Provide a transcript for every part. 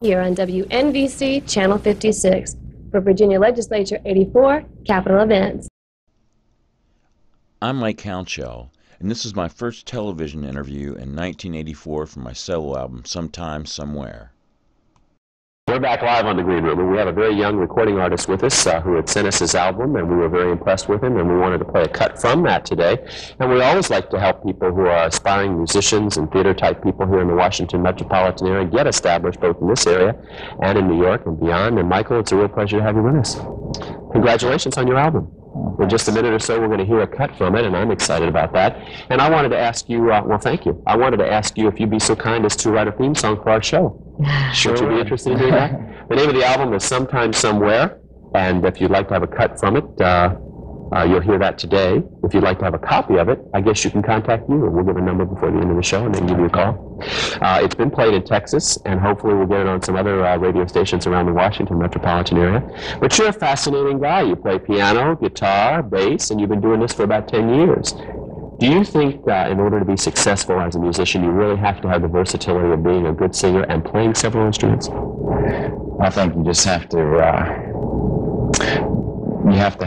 Here on WNVC Channel 56 for Virginia Legislature 84 Capital Events. I'm Mike Hounshell, and this is my first television interview in 1984 for my solo album, Sometime, Somewhere. We're back live on the Green Room, and we have a very young recording artist with us who had sent us his album, and we were very impressed with him, and we wanted to play a cut from that today. And we always like to help people who are aspiring musicians and theater-type people here in the Washington metropolitan area get established both in this area and in New York and beyond. And Michael, it's a real pleasure to have you with us. Congratulations on your album. In just a minute or so, we're going to hear a cut from it, and I'm excited about that. And I wanted to ask you, well, thank you. I wanted to ask you if you'd be so kind as to write a theme song for our show. Sure. Would you be interested in doing that? The name of the album is Sometime, Somewhere, and if you'd like to have a cut from it, you'll hear that today. If you'd like to have a copy of it, I guess you can contact you, and we'll give a number before the end of the show, and then give you a call. It's been played in Texas, and hopefully we'll get it on some other radio stations around the Washington metropolitan area. But you're a fascinating guy. You play piano, guitar, bass, and you've been doing this for about 10 years. Do you think in order to be successful as a musician, you really have to have the versatility of being a good singer and playing several instruments? I think you just have to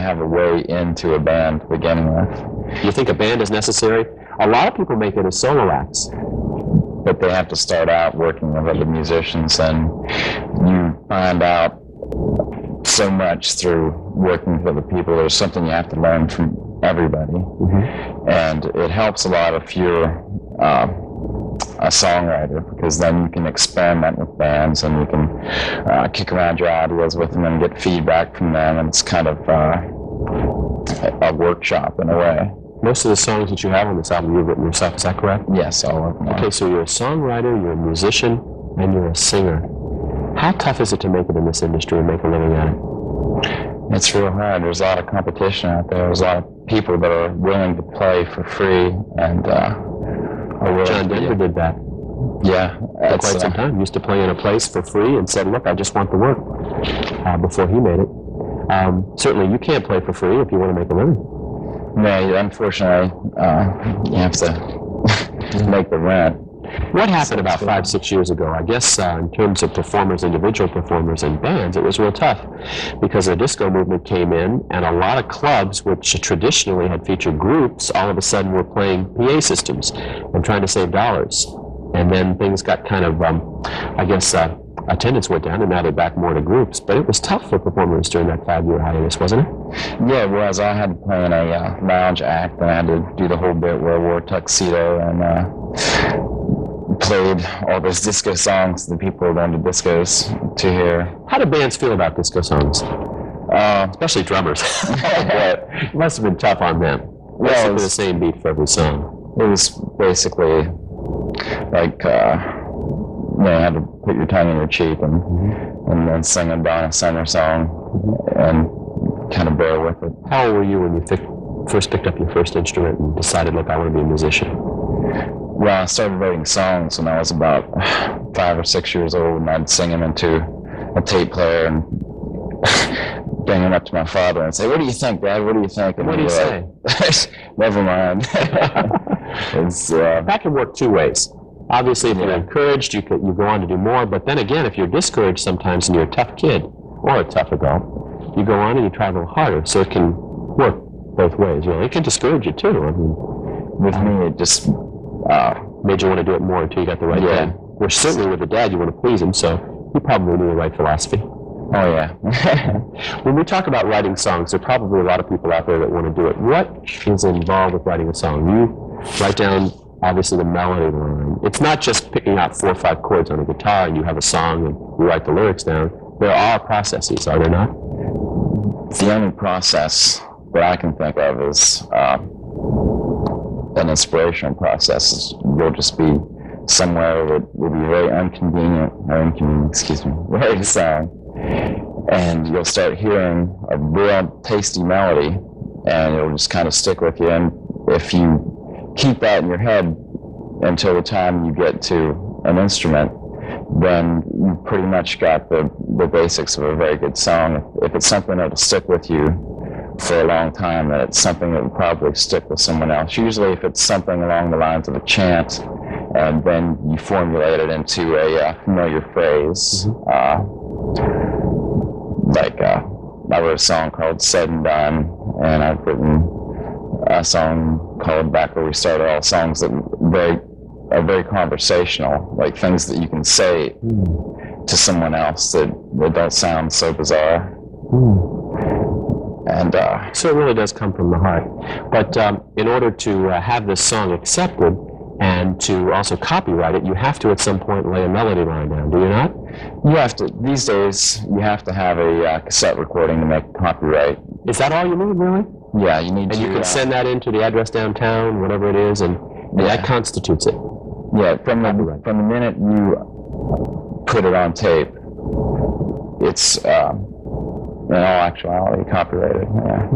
have a way into a band to begin with. You think a band is necessary? A lot of people make it as solo acts. But they have to start out working with other musicians, and you find out so much through working with other people. There's something you have to learn from everybody. Mm-hmm. And it helps a lot if you're a songwriter, because then you can experiment with bands and you can kick around your ideas with them and get feedback from them, and it's kind of a workshop in a way. Most of the songs that you have on this album you've written yourself, is that correct? Yes, all of them. Okay, so you're a songwriter, you're a musician, and you're a singer. How tough is it to make it in this industry and make a living at it? It's real hard. There's a lot of competition out there. There's a lot of people that are willing to play for free, and John Denver did that. Yeah. For quite some time. He used to play in a place for free and said, look, I just want the work, before he made it. Certainly you can't play for free if you want to make a living. No, unfortunately, you have to make the rent. What happened about 5-6 years ago? I guess in terms of performers, individual performers and bands, it was real tough because the disco movement came in, and a lot of clubs, which traditionally had featured groups, all of a sudden were playing PA systems and trying to save dollars. And then things got kind of, I guess, attendance went down, and now they're back more to groups. But it was tough for performers during that 5-year hiatus, wasn't it? Yeah, it was. I had to play in a lounge act, and I had to do the whole bit where I wore a tuxedo and played all those disco songs that people were going to discos to hear. How do bands feel about disco songs? Especially drummers. It must have been tough on them. Well, it was the same beat for every song. It was basically like, you had to put your tongue in your cheek and then sing a Donna Summer song and kind of bear with it. How old were you when you first picked up your first instrument and decided, look, I want to be a musician? Well, I started writing songs when I was about 5 or 6 years old, and I'd sing them into a tape player and bring them up to my father and say, what do you think, Dad? What do you think? And what do you say? Never mind. That can work two ways. Obviously, if you're encouraged, you go on to do more. But then again, if you're discouraged sometimes and you're a tough kid or a tough adult, you go on and you try a little harder. So it can work both ways. Really, it can discourage you too. I mean, with me, it just made you want to do it more until you got the right dad. Well, certainly with the dad, you want to please him, so you probably knew the right philosophy. Oh, yeah. When we talk about writing songs, there are probably a lot of people out there that want to do it. What is involved with writing a song? You write down, obviously, the melody line. It's not just picking out 4 or 5 chords on a guitar and you have a song and you write the lyrics down. There are processes, are there not? The only process that I can think of is an inspirational process. You'll just be somewhere that will be very very song, and you'll start hearing a real tasty melody, and it'll just kind of stick with you. And if you keep that in your head until the time you get to an instrument, then you pretty much got the basics of a very good song. If it's something that'll stick with you for a long time, then it's something that will probably stick with someone else. Usually if it's something along the lines of a chant and then you formulate it into a familiar phrase. I wrote a song called Said and Done, and I've written a song called Back Where We Started All, songs that are very conversational, like things that you can say to someone else that don't sound so bizarre. And so it really does come from the heart. But in order to have this song accepted and to also copyright it, you have to at some point lay a melody line down, do you not? you have to, these days, you have to have a cassette recording to make copyright. Is that all you need, really? Yeah, you need to. And you can send that into the address downtown, whatever it is, and that constitutes it. Yeah, from the minute you put it on tape, it's in all actuality copyrighted. Yeah.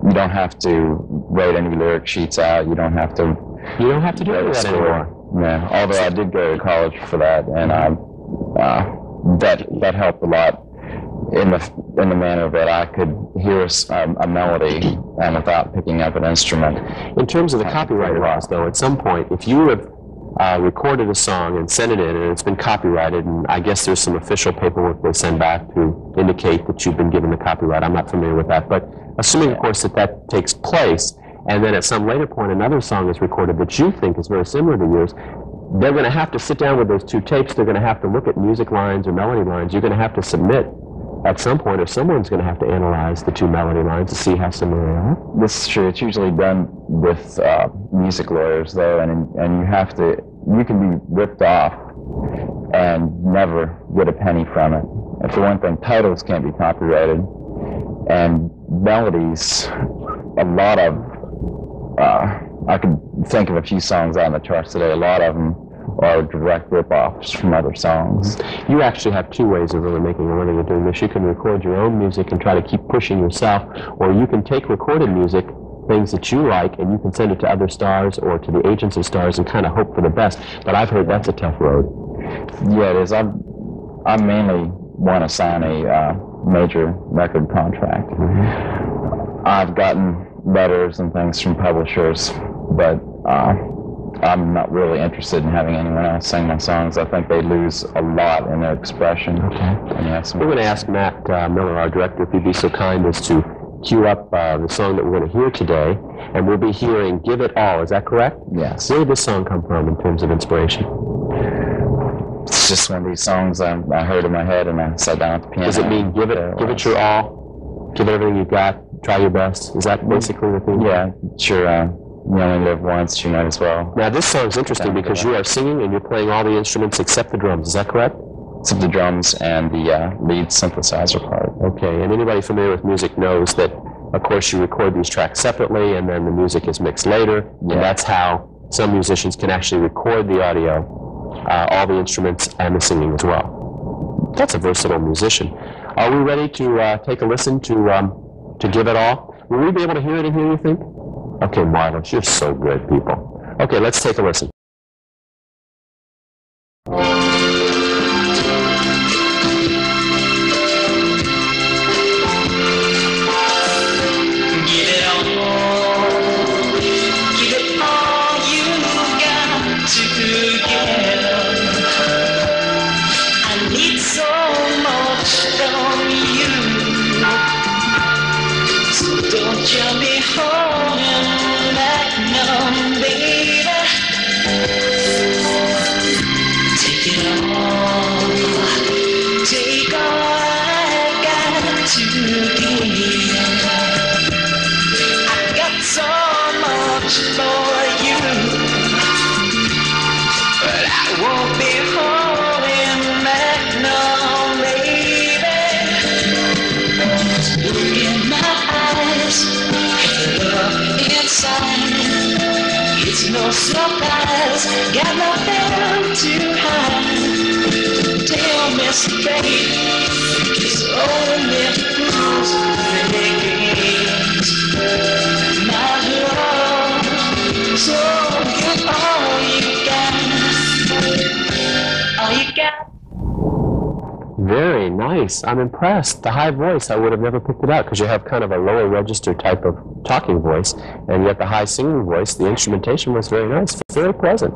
You don't have to write any lyric sheets out. You don't have to. You don't have to do that anymore. Yeah, although I did go to college for that, and that helped a lot in the manner that I could hear a melody and without picking up an instrument. In terms of the copyright laws, though, at some point, if you have recorded a song and sent it in, and it's been copyrighted, and I guess there's some official paperwork they send back to indicate that you've been given the copyright. I'm not familiar with that, but assuming, of course, that takes place, and then at some later point another song is recorded that you think is very similar to yours, they're going to have to sit down with those two tapes. They're going to have to look at music lines or melody lines. You're going to have to submit at some point, or someone's going to have to analyze the two melody lines to see how similar they are. This is true. It's usually done with music lawyers, though, and you can be ripped off and never get a penny from it. And for one thing, titles can't be copyrighted, and melodies, a lot of, I could think of a few songs on the charts today, a lot of them are direct rip-offs from other songs. You actually have two ways of really making a living at doing this. You can record your own music and try to keep pushing yourself, or you can take recorded music, things that you like, and you can send it to other stars or to the agents of stars and kind of hope for the best. But I've heard that's a tough road. Yeah, it is. I mainly want to sign a major record contract. I've gotten letters and things from publishers, but I'm not really interested in having anyone else sing my songs. I think they lose a lot in their expression. Okay. We're going to ask Matt Miller, our director, if he'd be so kind as to cue up the song that we're going to hear today, and we'll be hearing Give It All. Is that correct? Yes. Where did this song come from in terms of inspiration? It's just one of these songs I heard in my head, and I sat down at the piano. Does it mean give it your all, give it everything you've got, try your best? Is that basically the theme? Yeah, sure. You only live once, you might as well. Now, this song's interesting because you are singing and you're playing all the instruments except the drums. Is that correct? Except the drums and the lead synthesizer part. Okay, and anybody familiar with music knows that, of course, you record these tracks separately and then the music is mixed later. Yeah. And that's how some musicians can actually record the audio, all the instruments and the singing as well. That's a versatile musician. Are we ready to take a listen to Give It All? Will we be able to hear it in here, you think? Okay, marvelous. You're so good, people. Okay, let's take a listen. No surprise, got nothing to hide. Tell me straight, it's only fools play games. My love, so give all you got, all you got. Very nice. I'm impressed. The high voice, I would have never picked it out because you have kind of a lower register type of talking voice, and yet the high singing voice, the instrumentation was very nice, very pleasant.